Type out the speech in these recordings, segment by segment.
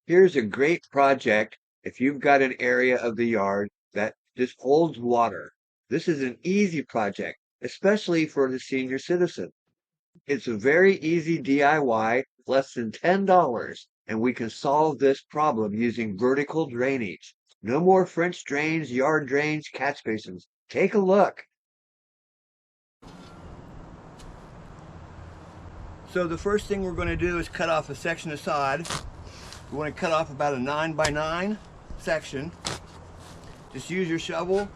Here's a great project if you've got an area of the yard that just holds water. This is an easy project, especially for the senior citizen. It's a very easy DIY, less than $10, and we can solve this problem using vertical drainage. No more French drains, yard drains, catch basins. Take a look. So the first thing we're going to do is cut off a section of sod. We want to cut off about a 9 by 9 section. Just use your shovel,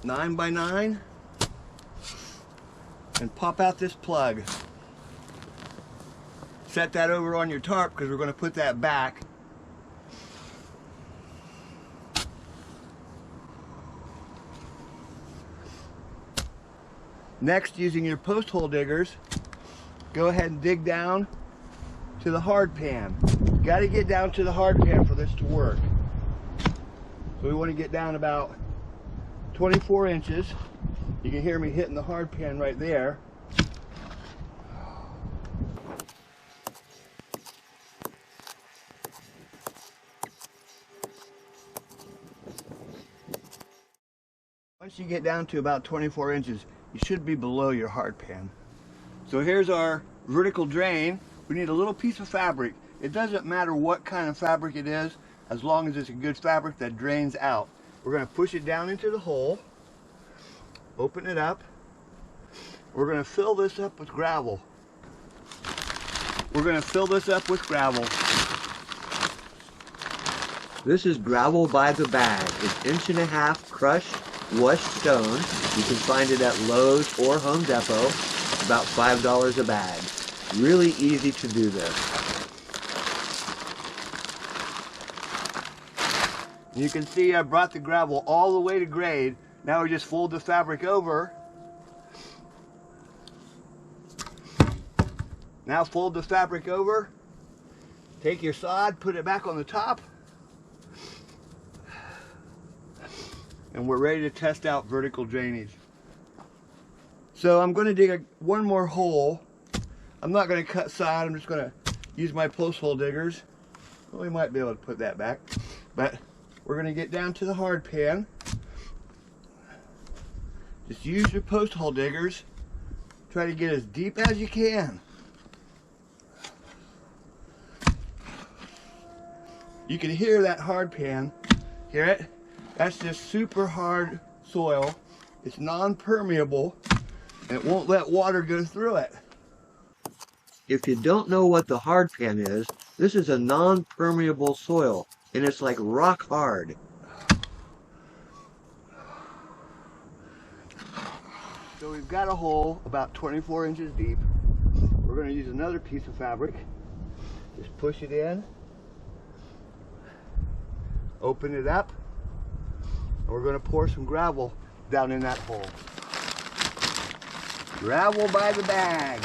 9 by 9, and pop out this plug. Set that over on your tarp because we're going to put that back. Next, using your post hole diggers, go ahead and dig down to the hard pan. You got to get down to the hard pan for this to work. So we want to get down about 24 inches. You can hear me hitting the hard pan right there. Once you get down to about 24 inches, you should be below your hard pan. So here's our vertical drain. We need a little piece of fabric. It doesn't matter what kind of fabric it is, as long as it's a good fabric that drains out. We're going to push it down into the hole, open it up. We're going to fill this up with gravel. We're going to fill this up with gravel. This is gravel by the bag. It's 1.5 inch crushed, washed stone. You can find it at Lowe's or Home Depot. About $5 a bag. Really easy to do this. You can see I brought the gravel all the way to grade. Now we just fold the fabric over. Now fold the fabric over. Take your sod, put it back on the top. And we're ready to test out vertical drainage. So I'm going to dig one more hole. I'm not going to cut sod, I'm just going to use my post hole diggers. Well, we might be able to put that back. But we're going to get down to the hard pan. Just use your post hole diggers. Try to get as deep as you can. You can hear that hard pan. Hear it? That's just super hard soil. It's non-permeable and it won't let water go through it. If you don't know what the hard pan is, this is a non-permeable soil and it's like rock hard. So we've got a hole about 24 inches deep. We're going to use another piece of fabric. Just push it in. Open it up. And we're going to pour some gravel down in that hole. Gravel by the bag.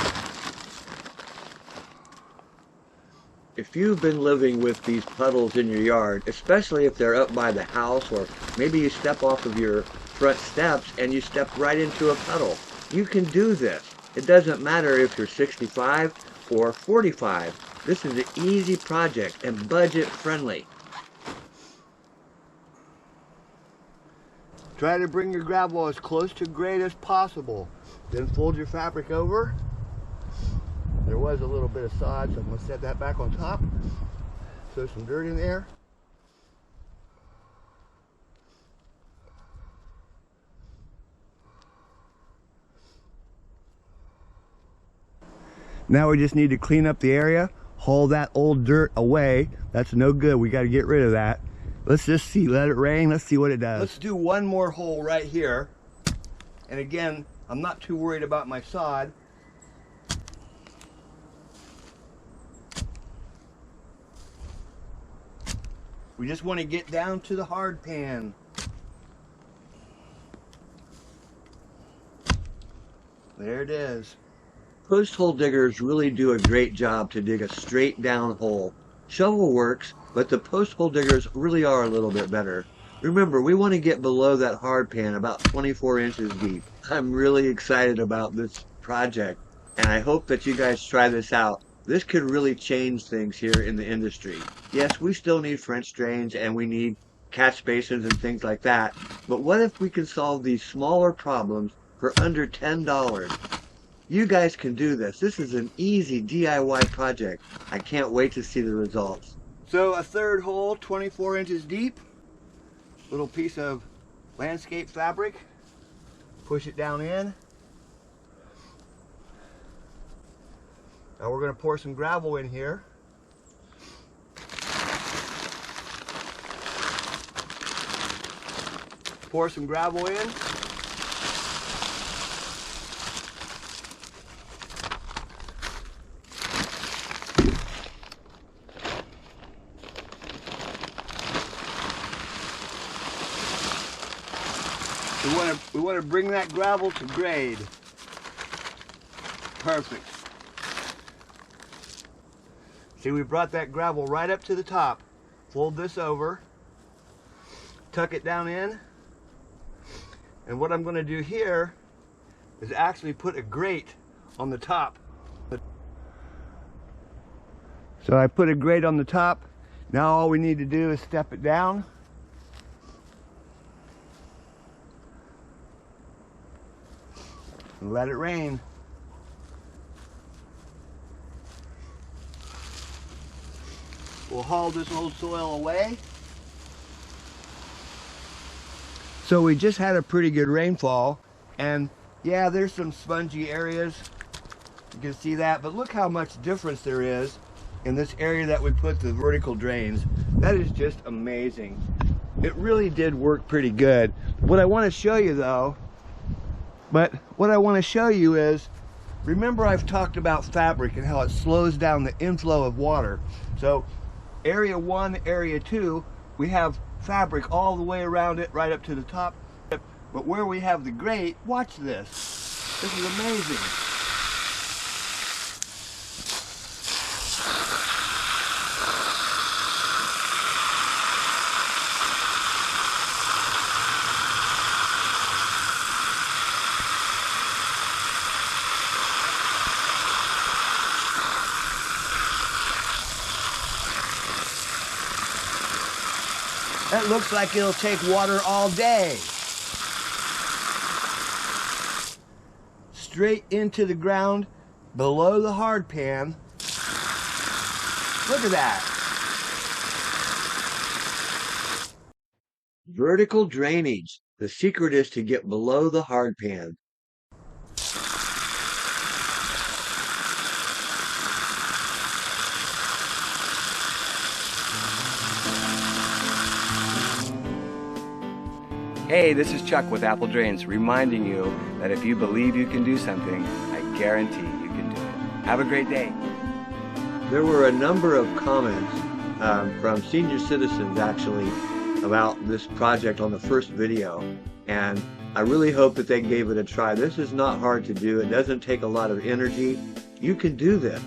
If you've been living with these puddles in your yard, especially if they're up by the house, or maybe you step off of your front steps and you step right into a puddle, you can do this. It doesn't matter if you're 65 or 45. This is an easy project and budget friendly. Try to bring your gravel as close to grade as possible. Then fold your fabric over. There was a little bit of sod, so I'm going to set that back on top. Throw some dirt in there. Now we just need to clean up the area, haul that old dirt away. That's no good. We got to get rid of that. Let's just see, let it rain. Let's see what it does. Let's do one more hole right here. And again, I'm not too worried about my sod. We just want to get down to the hard pan. There it is. Post hole diggers really do a great job to dig a straight down hole. Shovel works, but the post hole diggers really are a little bit better. Remember, we want to get below that hard pan about 24 inches deep. I'm really excited about this project, and I hope that you guys try this out. This could really change things here in the industry. Yes, we still need French drains and we need catch basins and things like that, but what if we can solve these smaller problems for under $10? You guys can do this. This is an easy DIY project. I can't wait to see the results. So a third hole, 24 inches deep, little piece of landscape fabric, push it down in. Now we're going to pour some gravel in here. Pour some gravel in. We want to bring that gravel to grade. Perfect. See, we brought that gravel right up to the top. Fold this over, tuck it down in, and what I'm going to do here is actually put a grate on the top. So I put a grate on the top. Now all we need to do is step it down. And let it rain. We'll haul this old soil away. So we just had a pretty good rainfall, and yeah, there's some spongy areas. You can see that, but look how much difference there is in this area that we put the vertical drains. That is just amazing. It really did work pretty good. What I want to show you though, is, remember I've talked about fabric and how it slows down the inflow of water. So area 1, area 2, we have fabric all the way around it, right up to the top. But where we have the grate, watch this. This is amazing. That looks like it'll take water all day. Straight into the ground, below the hard pan. Look at that. Vertical drainage. The secret is to get below the hard pan. Hey, this is Chuck with Apple Drains, reminding you that if you believe you can do something, I guarantee you can do it. Have a great day. There were a number of comments from senior citizens actually about this project on the first video, and I really hope that they gave it a try. This is not hard to do. It doesn't take a lot of energy. You can do this.